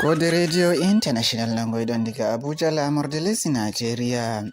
Kode Radio International nangoyɗon diga Abuja lamorde lesdi Nigeria.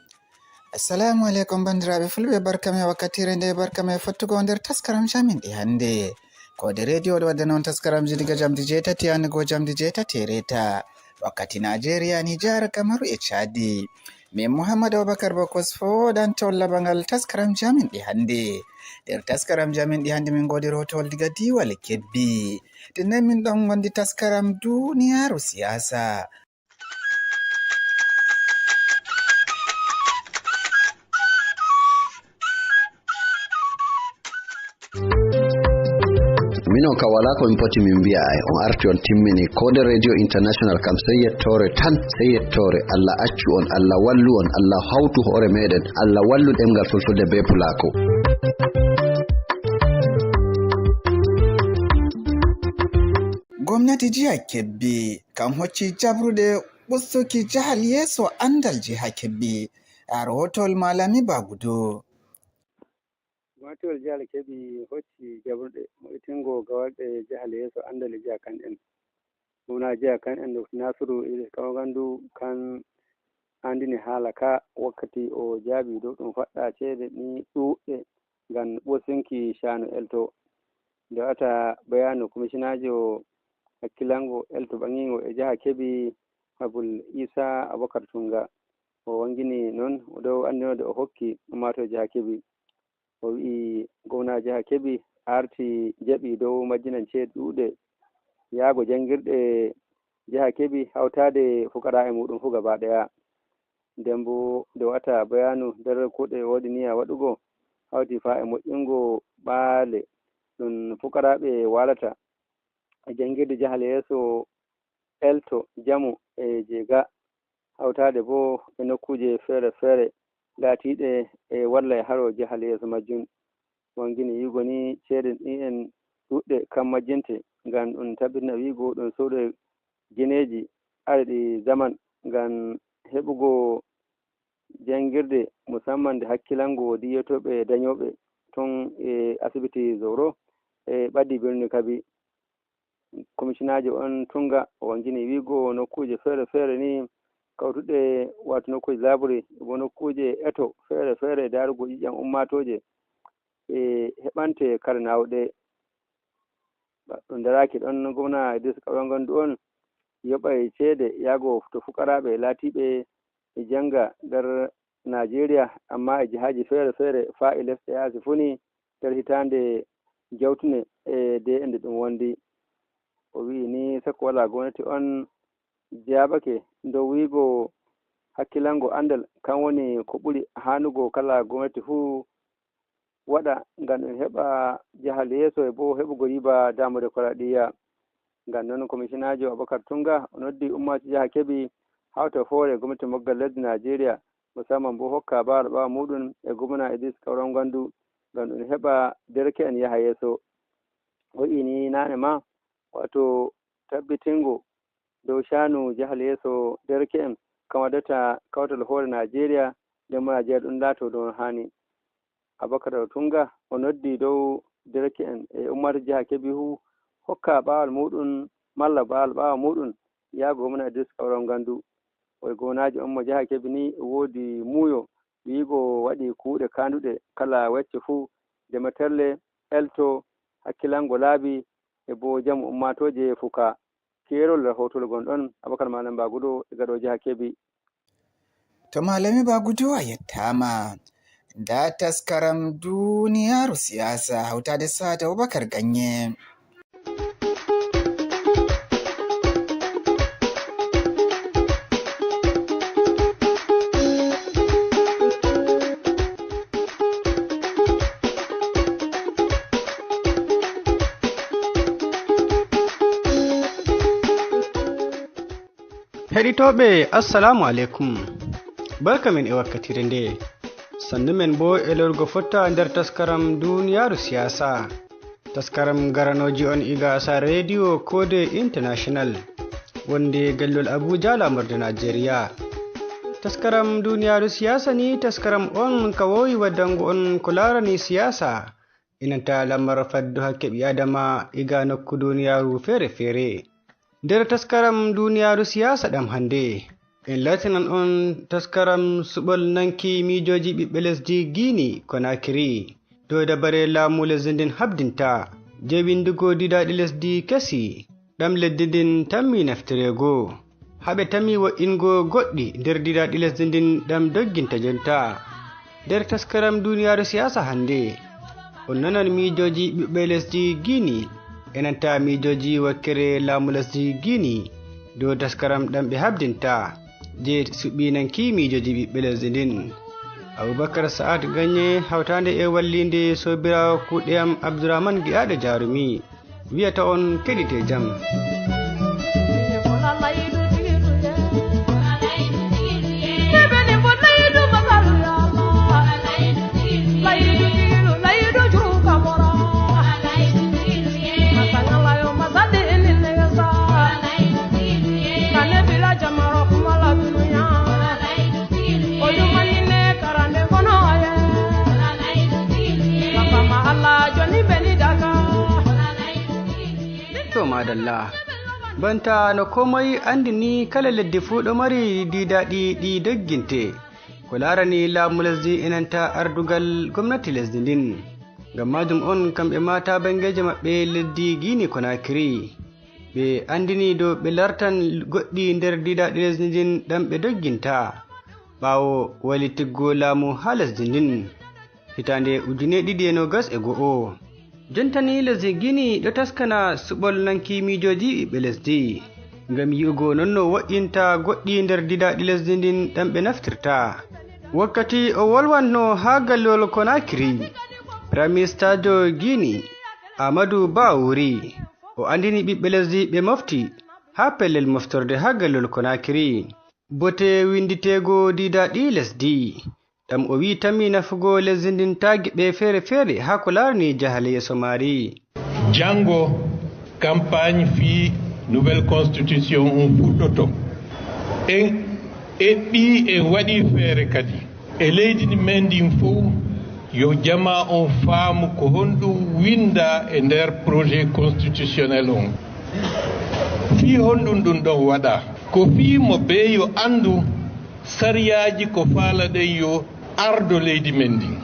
Assalamu alaikum bandiraɓe fulɓe, barkame wakkatire nde, barkame fottugo nder taskaram jamin ɗi hande. Kode Radio ɗo wadda non taskaramji diga jamdi 8 yanugo jamdi 8 reta wakkati Nigeria, Nijar, Kamaru e Chadi. Min Muhammad Abubakar Bakos foɗan tolla bangal taskaram jamin ɗi hande. Nder taskaram jamin ɗi hande min godi rotowol diga diwal Kebbi. Nden min ɗon wondi taskaram duniyaru siyasa. Minon ka wala ko min poti min biya ay on arti on timmini Kode Radio International kam sey yettore Allah accu on, Allah wallu on, Allah hawtu hoore meɗen, Allah wallu ɗemgal fulfulde be pulako. Gwamnati jiha Kebbi kan hocci jabrude ɓustuki jahal yeso andal jiha Kebbi a rahoton Malami Bagudo. Gwamnatin jihar Kebbi hocci jabrude moitingo gawarɗe jihar yeso andal jiha kan'en. Muna jiha kan'en Dr. Nasiru Kawagandu kan andini hala ka wakkati o jaabi dow ɗum faɗɗa ceede ni ɗuɗɗe ngam ɓosinki shanu elto. Nde wata bayanu commissionajo hakkilango elto ɓangingo e jiha Kebbi Abul Isa Abubakar Tunga o wangini noon dow andinode o hokki ummato jiha Kebbi. O wi'i gomna jiha Kebbi arti jaɓi dow majjinan ceede ɗuuɗe yaago jangirɗe jiha Kebbi hawtade fukara e muɗum fu gaba ɗaya. Nden bo nde wata bayanu nder kuuɗe woodi niyya waɗugo hawti fa e moƴƴingo ɓaale ɗum fukaraɓe walata e jangirde jahal yeeso elto jamu e jega hawtade bo e nokkuje feere laatiɗe e walla e haro jahal yeeso majjum. Wangini wiigo ni ceede ɗin ɗuɗɗe kam majjinte ngam ɗum tabbitina wiigo ɗum soɗo gineeji arɗi zaman ngam heɓugo jangirde musamman nde hakkilango diyetoɓe dañoɓe ton e asibiti Zoro e ɓaddi birni Kabi. Commissionajo on Tunga o wangini wiigo nokkuje feere ni kawtuɗe wato nokkuje laburi bo nokkuje eto feere darugo ƴiƴam ummatoje e heɓante kare nawɗe. Ɗum daraki ɗon gomna Idris Kawagandu on yoɓay ceede yaago to fukaraɓe laatiɓe e janga nder Nigeria amma e jihaji feere fa e lesɗe yaasi funi nder hitande jawtune e de ende ɗum wondi. O wi'i ni sakko wala gwamnati on jaɓake dow wiigo hakkilango andal kan woni ko ɓuri hanugo kala gwamnati fuu waɗa ngam ɗum heɓa jahal yeeso e bo heɓugo riba damude kolaɗiya. Ngam noon commissionajo Abubakar Tunga o noddi ummato jiha Kebbi hawta hoore gwamnati moggal lesdi Nigeria musamman bo hokka baalo ɓaawo muɗum e gomna Idris Kawagandu ngam ɗum heɓa derke'en yaha yeeso. O ini nane ma wato tabbitingo dow shanu jahal yeeso derke'en kam waɗata kawtal hoore Nigeria nden mo Nigeria ɗum laato dow hani. Abubakar Tunga o noddi dow derke'en e ummato jiha Kebbi hu hokka baawal muɗum malla ɓaawo muɗum yaago gomna Idris Kawagandu. O gonajo on mo jiha Kebbi ni woodi muuyo wiigo waɗi kuuɗe kanduɗe kala wacce fuu dematerle elto hakkilango laabi e bo jamu ummatoje fuka. Kerol rahoto gonɗon Abubakar Malami Bagudo e gaɗo jiha Kebbi. To Malami Bagudo a yettama. Da taskaram duniyaru siyasa hautade Sa'ad Abubakar Ganye. Heɗitoɓe assalamu alaikum, barkamin e wakkatire nde, sannu men bo e lorgo fotta nder taskaram duniyaru siyasa, taskaram garanoji on iga asa radio Kode International wonde gallol Abuja lamorde Nigeria. Taskaram duniyaru siyasa ni taskaram on ka wowi waddango on ko larani siyasa inanta lamar faddu hakke ɓi adama iga nokku duniyaru fere-fere. nder taskaram duniyaru siyasa ɗam hande en latinan on taskaram suɓol nanki mijoji ɓiɓɓe lesdi Guinea Conakry dow dabare laamu lesdi ndin habdinta je windugo didaɗi lesdi kesi ɗam leddi ndin tammi naftirego haɓe tammi wo'ingo goɗɗi nder didaɗi lesdi ndin ɗam dogginta jonta nder taskaram duniyaru siyasa hande on nanan mijoji ɓiɓɓe lesdi Guinea enanta mijoji wakkere laamu lesdi Guinea dow taskaram ɗam ɓe habdinta je suɓɓinanki mijoji ɓiɓɓe lesdi ndin. Abubakar Sa'ad Ganye hawtande e wallinde sobirawo kuuɗe am Abdourahmane Gi'aɗo Jarumi wiyata on keɗite jam. To madalla banta no komai andini kala leddi fu ɗo mari didaɗi ɗi dogginte ko larani laamu lesdi enanta ardugal gomnati lesdi ndin ngam majum on kamɓe mata bangeje maɓɓe leddi Guinea Conakry ɓe andini dow ɓe lartan goɗɗi nder didaɗi lesdi ndin ɗam ɓe dogginta ɓawo walitiggo laamu ha lesdi ndin hitande 2021 jontani lesdi Guinea ɗo taskana suɓol nanki mijoji ɓiɓɓe lesdi ngam yi'ugo nonno wo'inta goɗɗi nder didaɗi lesdi ndin ɗam ɓe naftirta wakkati o wolwanno ha gallol Conakry Prime Minister Guinea Amadou Bawuri o andini ɓiɓɓe lesdi ɓe mofti ha pellel moftorde ha gallol Conakry bote winditego didaɗi lesdi ɗam o wi tammi nafugo lesdi ndin ta giɓe feere ha ko larani jahale yeeso maari. Jango campagne fi nouvelle constitution on fuɗɗoto en eɓɓi en waɗi feere kadi e leydi men ndin fof yo jama on faamu ko honɗum winda e nder projet constitutionnel on fi honɗum ɗum ɗon waɗa ko fi mo ɓe yo andu sariyaji ko faalaɗen yo ardo leydi men ndin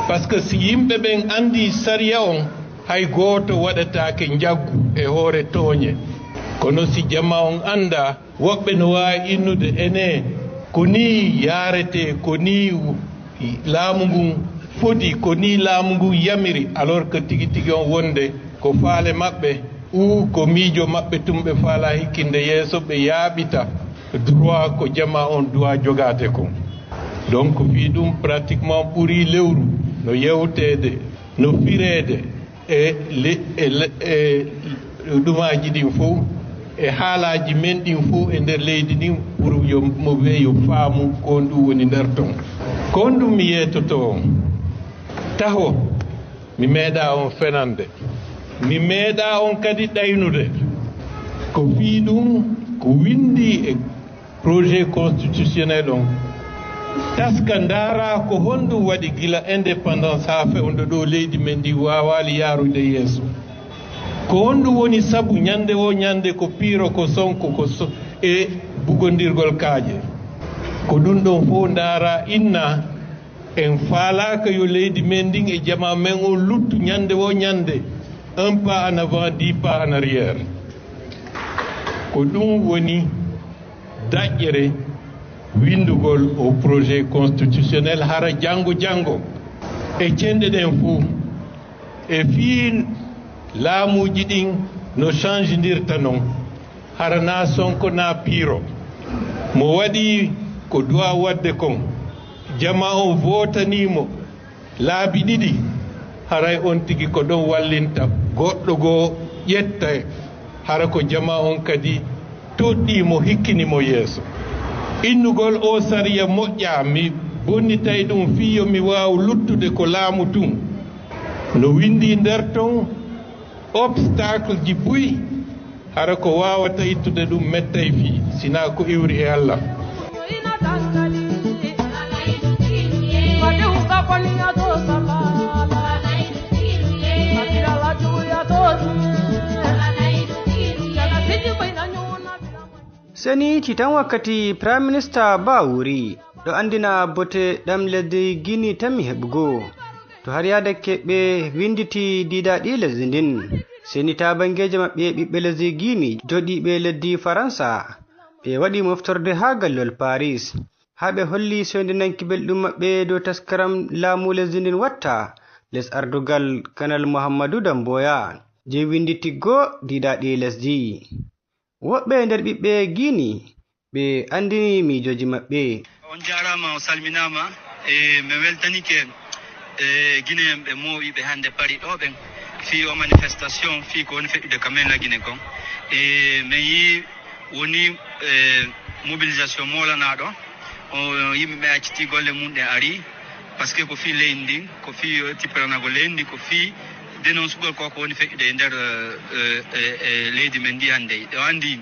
par ce que si yimɓe ɓen andi sariya on hay gooto waɗatake jaggu e hoore tooñe kono si jama on anda woɓɓe no wawi innude ene ko ni yarete ko ni laamu ngun foti ko ni laamu ngun yamiri alors que tigi tigi on wonde ko faale maɓɓe ko miijo maɓɓe tumɓe faala hikkinde yeeso ɓe yaaɓita droit ko jama on doit jogade kon donc fi ɗum pratiquement ɓuri lewru no yewtede no firede e ɗumaji ɗin fof e haalaji men ɗin fof e nder leydi ɗin pour yo mo wiye yo faamu kon ɗum woni nder ton kon ɗum mi yettoto on taho mi meeɗa on fenande mi meeɗa on kadi ɗaynude ko fi ɗum ko windi e projet constitutionnel on taska ndaara ko honɗum waɗi gila indépendance ha fewndo ɗo leydi men ndi wawali yarude yeeso ko honɗum woni sabu ñande o ñande ko piiro ko sonko e bugondirgol kaaƴe ko ɗum ɗon fof ndaara inna en faalaka yo leydi men ndin e jama men o luttu ñande o ñande un pas en avant 10 pas en arrière ko ɗum woni daƴƴere windugol au projet constitutionnel hara jango e cenɗe ɗen fof e fii laamuji ɗin no change ndirta noon hara na sonko na piiro mo waɗi ko dowa wadde kon jama on votanimo laabi ɗiɗi haray on tigi ko ɗon wallinta goɗɗo goo ƴetta hara ko jama on kadi toɗɗimo hikkinimo yeeso innugol o sariya moƴƴa mi bonnitay ɗum fiyo mi wawa luttude ko laamu tun no windi nder ton obstacle ji buyi hara ko wawata ittude ɗum mettay fi sina ko iwri e Allah seni titan wakkati prime minister ba wuri do andina bote dam leddi Guinea tammi hebugo to har yada keɓe winditi didaɗi lesdi ndin seni ta bangeje maɓɓe ɓiɓɓe lesdi Guinea joɗiɓe leddi Faransa ɓe waɗi moftorde ha gallol Paris ha ɓe holli sondinanki belɗum maɓɓe dow taskaram laamu lesdi ndin watta les ardugal kanal Muhammadu Damboya je winditiggo didaɗi lesdi. Woɓɓe nder ɓiɓɓe Guinea ɓe andini miijoji maɓɓe. On jarama o salminama mi weltanike Guinée ɓe mowi ɓe hande pari ɗo ɓen fi o manifestation fi ko woni feƴƴude kamen la Guinée kon mi yi woni mobilisation molanaɗo o yimɓeɓe acciti golle mum ɗe ari par ce que ko fi leydi ndin ko fi tippiranago leydi ndi ko fi dénoncugol ko woni feƴƴude e nder leydi men ndi hannde ɗo anndi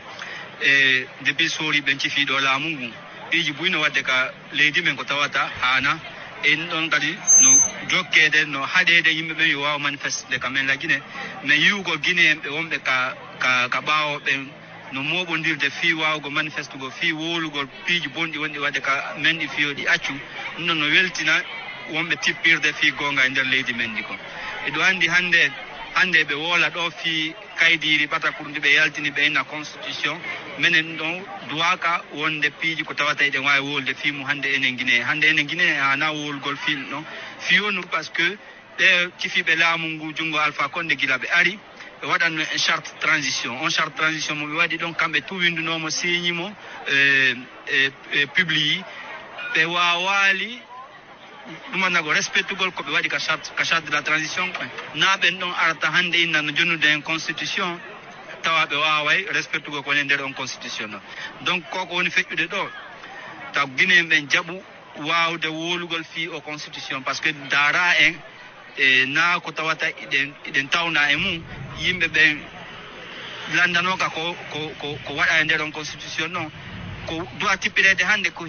depuis soori ɓen cifi ɗo laamu ngu piiji buyno wadde ka leydi men ko tawata haana en ɗon kadi no jokkede no haɗede yimɓe ɓen yo wawa manifeste kamen la Guinée mais yiwgol Guinée en ɓe wonɓe ka ɓaawo ɓen no moɓodirde fi wawgo manifestugo fi wolugol piiji bonɗi wonɗi wadde ka men ɗi fiyoɗi accu ɗum noon no weltina wonɓe tippirde fi gonga e nder leydi men ndi ko eɗo anndi hande ɓe woola ɗo fi kaydiri ɓatakurdi ɓe yaltini ɓe inna constitution minen ɗon duwaka wonde piiji ko tawata eɗen wawi wolde fimu hande enen Guinée hana wolgol fil ɗon fiyonu par ce que ɓe cifiɓe laamu ngu junngo Alpha Condé gila ɓe ari ɓe waɗanno un charte transition mo ɓe waɗi ɗon kamɓe tout windunomo signimo publie ɓe wawali ɗumannago respectugol ko ɓe waɗi ka charte de la transition na ɓen ɗon arata hannde inna no jonnude en constitution tawa ɓe waway respectugol ko woni nder on constitution o donc koko woni feƴƴude ɗo taw Guinée ɓen jaɓu wawde wolugol fi o constitution par ce que dara en na ko tawata iɗen tawna e mum yimɓe ɓen landanoka ko waɗa e nder on constitution noon ko doit tippirede hannde ko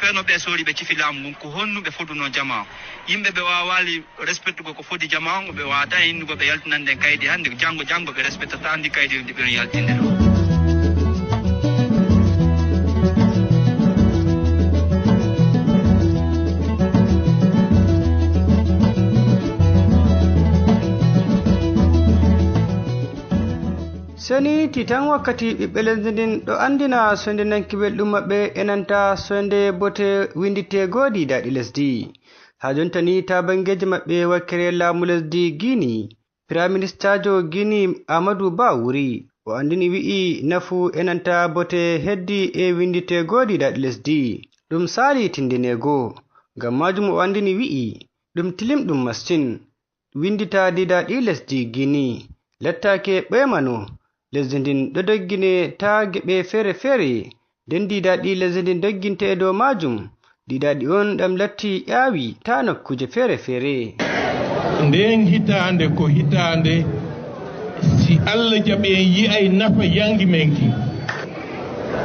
feno ɓe soori ɓe cifi laamu ngun ko honnuɓe fotuno jama o yimɓe ɓe wawali respectugo ko foti jama on ɓe wawata hinnugo ɓe yaltinande kaydi hannde janggo ɓe respectata andi kaydi ndi ɓen yaltinde ɗo. seni titan wakkati ɓiɓɓe lesdi ndin ɗo andina sondinanki belɗum maɓɓe enanta sonde bote winditego didaɗi lesdi ha jonta ni ta bangeje maɓɓe wakkere laamu lesdi Guinea prime minister Guinea Amadou Ba wuri o andini wi'i nafu enanta bote heddi e winditego didaɗi lesdi ɗum sali tindinego ngam majum o andini wi'i ɗum tilimɗum mastin windita didaɗi lesdi Guinea lattake ɓeymano lesdi ndin ɗo doggine ta geɓe feere nden didaɗi lesdi ndin dogginte e dow majum didaɗi on ɗam latti ƴaawi ta nokkuje feere nden hitande ko hitande si Allah jaɓi en yi'ay nafa yangi men ki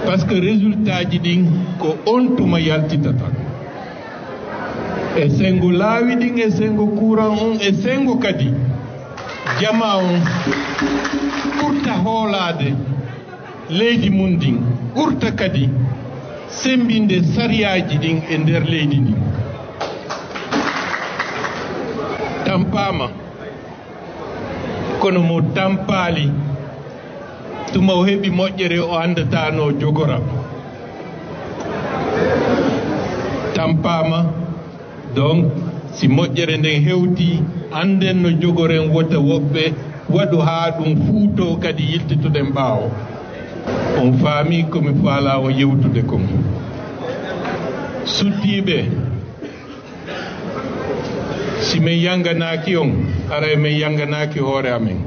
par ce que résultat ji ɗin ko on tuma yaltitata e sengo laawi ɗin e sengo courant on e sengo kadi jama on ɓurta hoolade leydi mum ndin ɓurta kadi sembinde sariyaji ɗin e nder leydi ndin tampama kono mo tampali tuma o heɓi moƴƴere o andatano jogora tampama donc si moƴƴere nden hewti anden no jogoren wota woɓɓe waɗu ha ɗum fuuto kadi yiltituɗen ɓaawo on faami komi faalawo yewtude kon suddiɓe si min yanganaki on ara min yanganaki hoore amen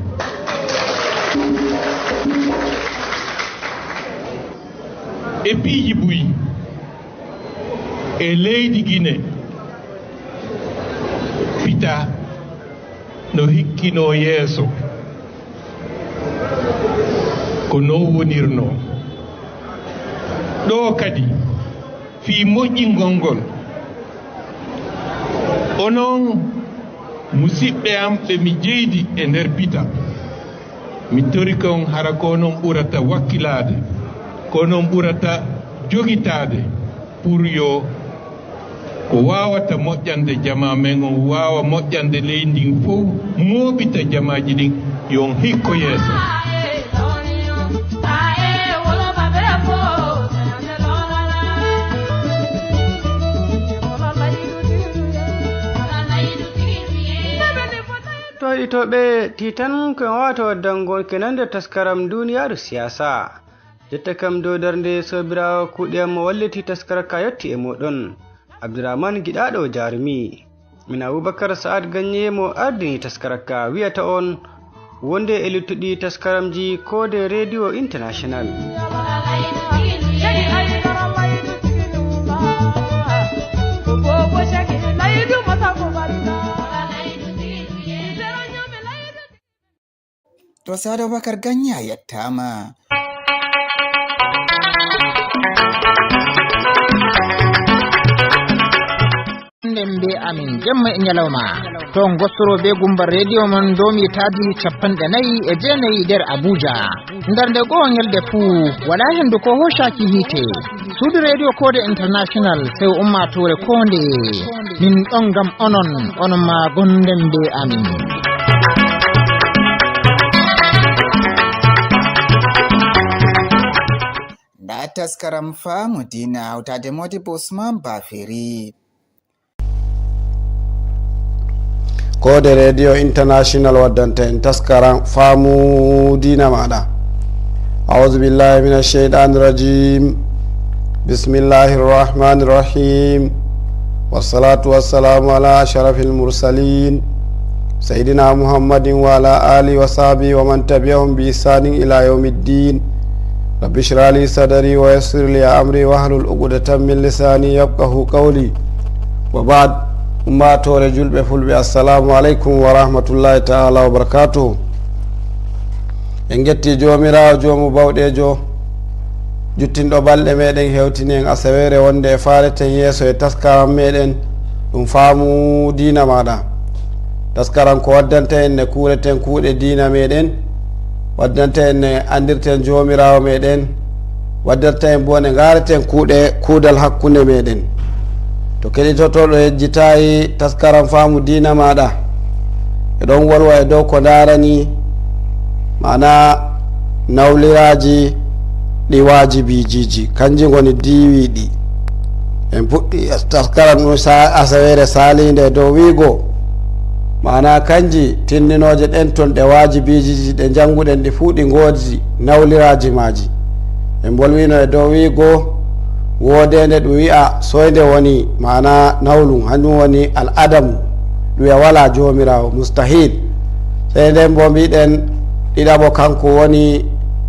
e piiji buyi e leydi Guinée fita no hikkino yeeso ko non wonirno ɗo kadi fi moƴƴingol ngol onon musidɓe am ɓe mi jeydi e nder pita mi tori kon hara ko non ɓurata wakkilade kono ɓurata jogitaade pour yo ko wawata moƴƴande jama men on wawa moƴƴande leydi ndin fof mooɓita jamaji ɗin yon hikko yeeso to heɗitoɓe titan ko wawata waddango kenande taskaram duniyaru siyasa jotta kam dow darnde sobirawo kuuɗiyam mo walliti taskara ka yetti e moɗon abdourahmane giɗaɗo jarumi min aboubacar sa'ad gagné mo ardini taskara ka wiyata on wonde e luttuɗi taskaramji kode radio international to sa aboubacar gagné a yettama. be amin jemma nyalawma to gossoro be gumbar radio mon domi taadi 49 der Abuja ndarde go nyelde fu wala hendu ko hoshaki hite sudu radio code international sai ummatore konde min don gam onon ma gonden be amin da taskaram famu dina hautade modi bosman baferi Code Radio International waddanta en taskaran faamu dina maɗa. A'udhu billahi minash shaitanir rajim. Bismillahir rahmanir rahim. Wassalatu wassalamu ala ashrafil mursalin Sayyidina Muhammadin wa ala alihi wa sahbihi wa man tabi'ahum bi ihsanin ila yawmiddin. Rabbi shrah li sadri wa yassir li amri wahlul 'uqdatam min lisani yafqahu qawli. Wa ba'd ummatore julɓe fulɓe assalamu aleykum wa rahmatullahi taala wa barakatuhu en getti jomirawo joomu bawɗejo juttinɗo balɗe meɗen hewtini en asawere wonde e fareten yeeso e taskaram meɗen ɗum faamu dina maɗa taskaram ko waddanta en ne kuureten kuuɗe dina meɗen waddanta en ne andirten jomirawo meɗen waddanta en bo ne gareten kuudal hakkunde meɗen to keɗitotoɗo yejjitayi taskaram faamu dina maɗa e ɗon wolwa e dow ko darani mana nawliraji ɗi wajibijiji kanji goni diwiɗi en puɗɗi taskaram ɗum asawere salide e dow wiigo mana kanji tindinoje ɗen ton ɗe wajibijiji ɗe janguɗen ɗi fuu ɗi goodi nawliraji maji en bolwino e dow wiigo wodende ɗum wi'a soyde woni mana nawlum hanjum woni al adamu ɗum wi'a wala jomirawo mustahil sey nden bo mbiɗen ɗiɗaɓo kanko woni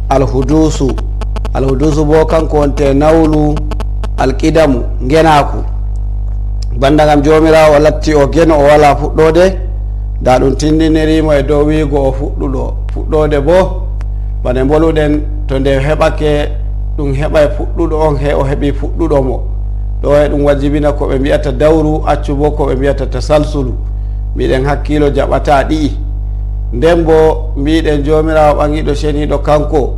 alhudusu bo kanko wonte nawlu alqidamu genaku banda gam jomirawo o latti o geno o wala fuɗɗode da ɗum tindinirimo e dow wiigo o fuɗɗode bo bane boluɗen to nde heɓake ɗum heɓa e fuɗɗuɗo on o heɓi fuɗɗuɗo mo ɗo e ɗum wajibina ko ɓe mbiyata dawru accu bo ko ɓe mbiyata tasalsulu mbiɗen hakkilo jaɓata ɗi'i nden bo mbiɗen jomirawo ɓangiɗo ceniɗo kanko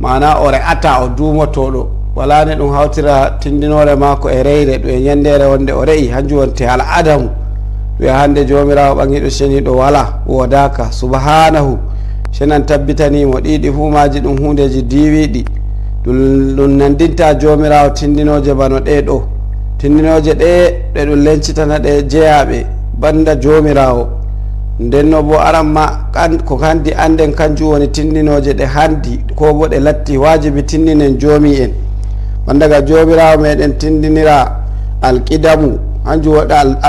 mana o re'ata o dumotoɗo walane ɗum hawtira tindinore mako e reyre ɗum e ñandere wonde o re'i hanjum wonte al adamu wiya hande jomirawo ɓangiɗo ceniɗo wala wodaka subhanahu senan tabbitanimo ɗiɗi fu maji ɗum hundeji diwiɗi ɗum nandinta jomirawo tindinoje bano ɗe ɗo tindinoje ɗe ɗum lencitana ɗe jeyaɓe banda jomirawo ndenno bo aranma ko handi anden kanjum woni tindinoje ɗe handi ko bo ɗe latti wajibi tindinen jomi en bandaga jomirawo meɗen tindinira alqidamu hanjum waɗa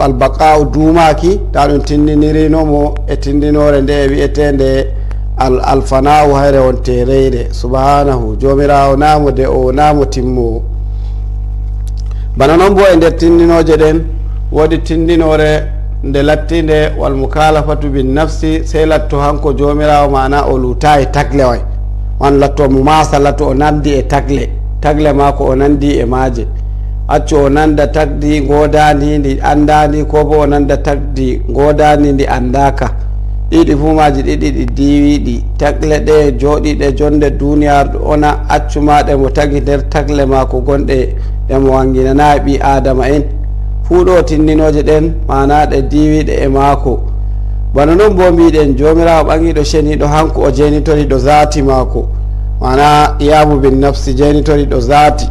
albaqa'u dumaki ta ɗum tindinirinomo e tindinore nde e wi'etende alfana'u hayre wonte reyre subhanahu jomirawo namo de o namo timmowo bana noon bo e nder tindinoje ɗen woodi tindinore nde lattinde wal mukalafatu bin nafsi sey latto hanko jomirawo mana o luta e tagle way on latto mo masalatu o nandi e tagle mako o nandi e maaje accu o nanda tagdi godandi ndi andandi ko bo o nanda tagdi godandi ndi andaka ɗiɗi fumaji ɗiɗi ɗi diwiɗi tagle ɗe joɗiɗe jonde duniyaaru ona accumaɗe mo tagi nder tagle mako gonɗe ɗemo wanginanayi ɓi adama en fuu ɗo tindinoje ɗen mana ɗe diwiɗe e maako. bana noon bo mbiɗen jomirawo ɓaŋiɗo ceniɗo hanko o jenitoriɗo zati maako mana yamu bin nafsi jenitoriɗo zati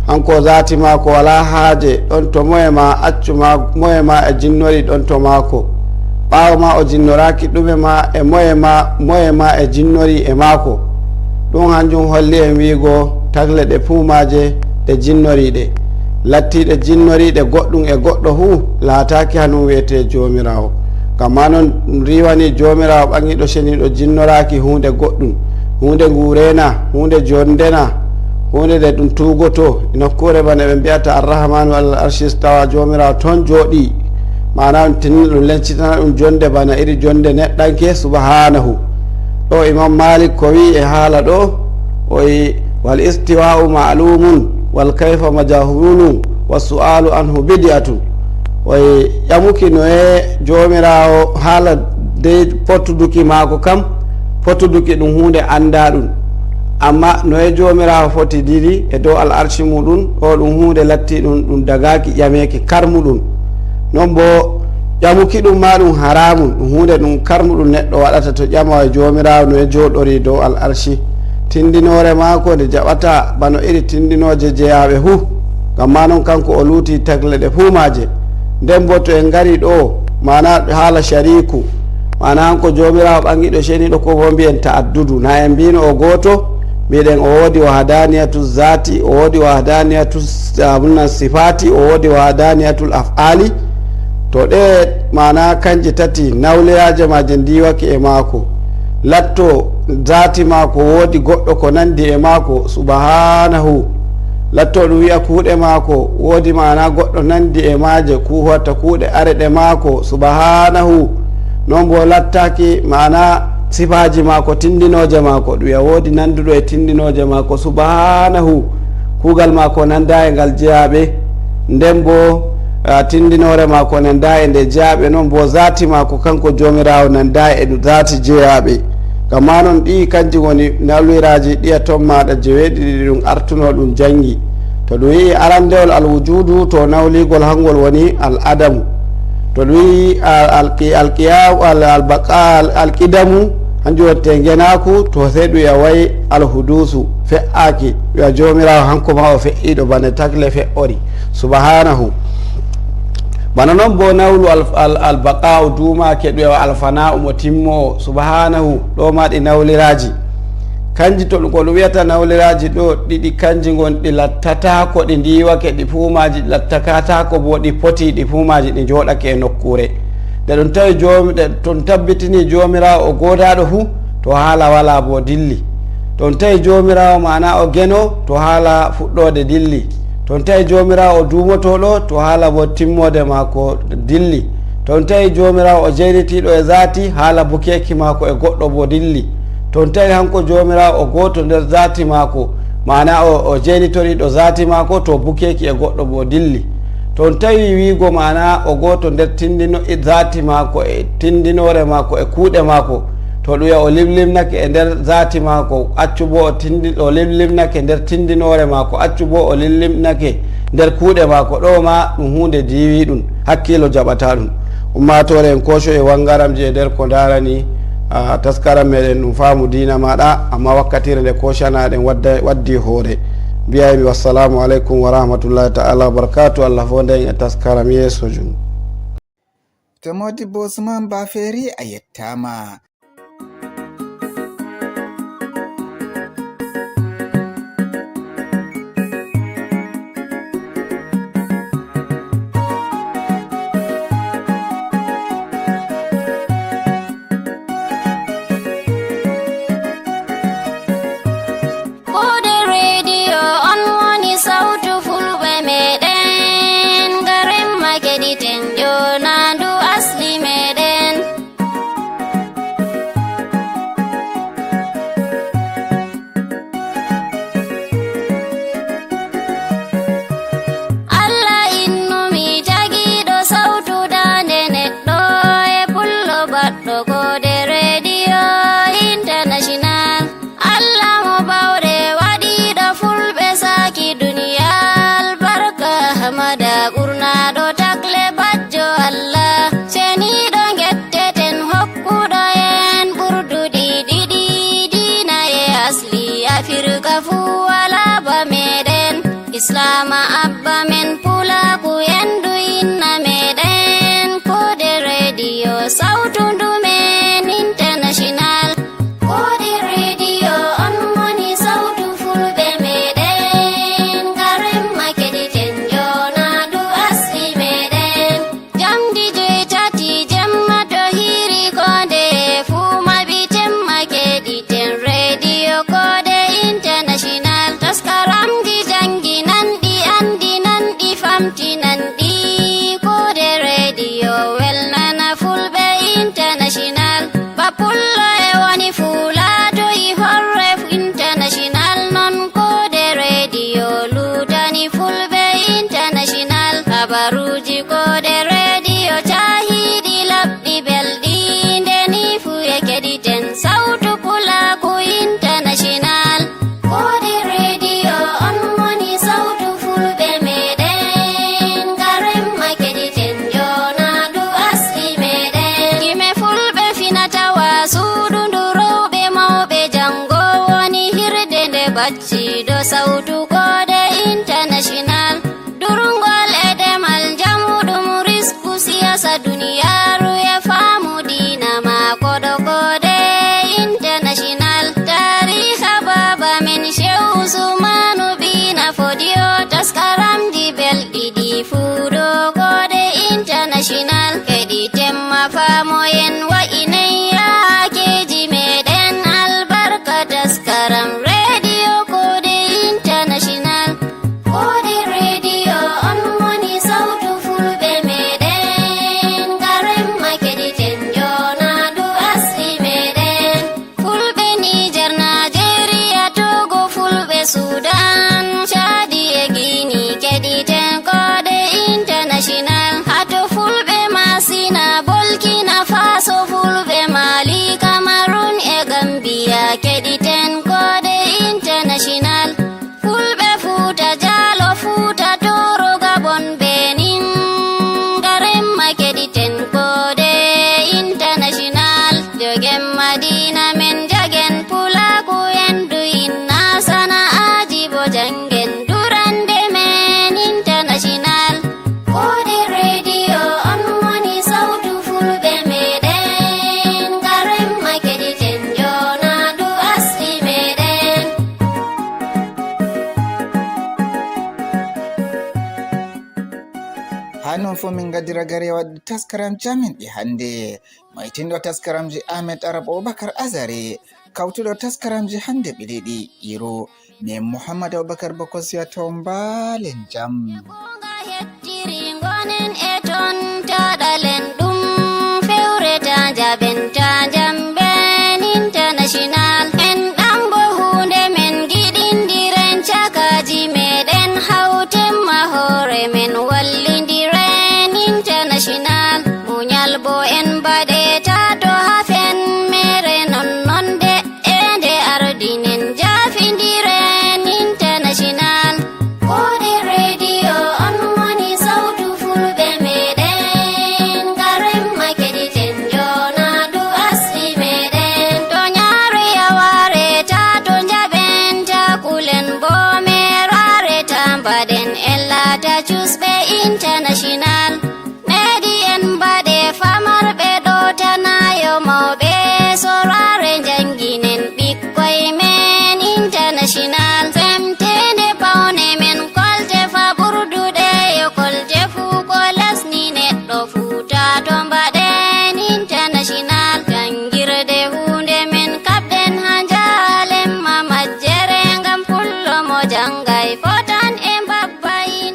hanko zati maako wala haaje ɗon to moye ma accuma moye ma e jinnori ɗon to maako ɓawo ma o jinnoraki ɗume ma e moye ma e jinnori e maako. ɗum hanjum holli en wiigo tagle ɗe puumaje ɗe jinnoriɗe lattiɗe jinnoriɗe goɗɗum e goɗɗo hu laataki hanum wiyete jomirawo. kamma noon riwani jomirawo ɓaŋiɗo ceniɗo jinnoraki hunde goɗɗum hunde ngurena hunde jondena hunde nde ɗum tugoto nokkure bana ɓe mbiyata arrahmanu alal arshis tawa jomirawo toon jooɗi mana tinni ɗum lencitana ɗum jonde bana iri jonde neɗɗanke subhanahu. ɗo imam malik ko wi e haala ɗo oyi wal istiwa'u ma'lumun wal kayfa majahulu wa su'alu anhu bid'atun. oyi ƴamuki noye jomirawo haala de pottuduki maako kam pottuduki ɗum hunde anda ɗum amma noye jomirawo foti diri e dow al arshi muɗum ɗo ɗum hunde latti ɗum dagaki ƴameki karmuɗum. non bo ƴamuki ɗum ma ɗum haramun ɗum hunde ɗum karmuɗum neɗɗo waɗata to ƴama e jomirawo noye joɗori dow al arshi. tindinore maako nde jaɓata bano iri tindinoje jeyaɓe hu gamma noon kanko o luuti tagle ɗe fuumaje. nden bo to en gari ɗo mana haala shariku mana hanko jomirawo ɓaŋiɗo ceniɗo ko bo mbiyen ta'addudu na en mbino o goto mbiɗen o woodi wahdaniyatu zati o woodi wahdaniyatu sifati o woodi wahdaniyatul af'ali to ɗe mana kanje tati nawliraje maje ndiwake e maako latto zati maako woodi goɗɗo ko nandi e maako subhanahu latto ɗum wiya kuuɗe maako woodi mana goɗɗo nandi e maaje kuwata kuuɗe areɗe maako subhanahu. non bo lattaki mana sifaji maako tindinoje maako ɗum wiya woodi nanduɗo e tindinoje maako subhanahu kuugal maako nanda e ngal jeyaɓe nden bo tindinore maako nanda e nde jeyaɓe. non bo zati maako kanko jomirawo nanda e zati jeyaɓe. gamma noon ɗi kanji woni nawliraji ɗiya ton maɗa jeweɗiɗi ɗum artuno ɗum jangi. to ɗum wi arandewol alwujudu to nawligol hangol woni al adamu. to ɗum wi alqidamu hanjum watte genaku to sey ɗum ya wayi alhudusu fe'aki wiya jomirawo hanko ma o fe'iɗo bane tagle fe'ori subhanahu. bana noon bo nawlu albaqa'u dumake ɗum yawa alfana'u mo timmo subhanahu. ɗo ma ɗi nawliraji kanji to ko ɗum wiyata nawliraji ɗo ɗiɗi kanji gonɗi lattatako ɗi ndiwake ɗi fuumaji lattakatako bo ɗi poti ɗi fuumaji ɗi joɗake e nokkure nde ɗum tawi ton tabbitini jomirawo o godaɗo fu to haala wala bo dilli. ton tawi jomirawo mana o geno to haala fuɗɗode dilli. ton tawi jomirawo o dumotoɗo to haala bo timmode mako dilli. ton tawi jomirawo o jeynitiɗo e zati haala bukeki mako e goɗɗo bo dilli. ton tawi hanko jomirawo o goto nder zati mako mana o jeynitoriɗo zati mako to bukeki e goɗɗo bo dilli. ton tawi wiigo mana o goto nder tindino zati mako e tindinore mako e kuuɗe mako to ɗum wiya o limlimnake e nder zati mako accu bo o limlimnake nder tindinore mako accu bo o limlimnake nder kuuɗe mako ɗo ma ɗum hunde diwi ɗum hakkilo jaɓata ɗum. ummatore en koco e wangaramji e nder ko darani taskaram meɗen ɗum faamu dina maɗa amma wakkatire nde kocanaɗen waddi hoore mbiyaymi wassalamu aleykum wa rahmatullahi ta'ala wa barakatu. allah fo nden e taskaram yeeso jum. to modibbo usman baferi a yettama. international Papullo e woni Fulato i Horref international non kode radio lutani Fulbe international habaruji kode radio chahidi labdi beldi ndeni fu e kediten sautu Pulaku international kode radio on woni sautu Fulbe meden garem makediten jona du asli meden kime Fulbe finata wasudu ndurobe mawbe jango woni hirde nde bacci do sautu kode international durungol edemal jamudum risku siyasa duniyaru e famu dina ma kodo kode international tariha baba min Shehu Usmanu bina fodio taskaram di beldi di fudo kode international kedi temma famo yen wa inaya keji meden albarka taskaram radio kode international kode radio on woni sautu Fulbe meden garem makediten jona du asli meden Fulbe Niger Nigeria Togo Fulbe Sudan Chadi e Guinea kediten kode international hato Fulbe Masina Burkina Faso Fulbe Mali Cameroon e Gambia kediten kode international Fulbe Futa Jalo Futa Toro Gabon Benin garem makediten kode international jogem Madina men jagen Pulaku endu inna sana ajibo jangen durande men international kode radio on woni sautu Fulbe meden garem makediten jona du asli meden hanon fo min gaddira gare wadde taskaram jamin ɗi hannde maytindo taskaramji Ahmed Arab Abubakar Azare kawtuɗo taskaramji hannde ɓiɗiɗi iro min Muhammad Abubakar Bokosiya to mbalen jam Bonga hettiri ngonen e ton taɗalen ɗum fewreta jabenta jamben international en ɗambo hunde men giɗindiren cakaji meɗen hawtemma hoore men wallindiren international munyal bo en baɗeta to hafen mere nonnonde e nde ardinen jafindiren international kode radio on woni sautu Fulbe meden garem makediten jona du asli meden to nyare yaware ta to jabenta kulen bo merare tambaden ella ta chusbe international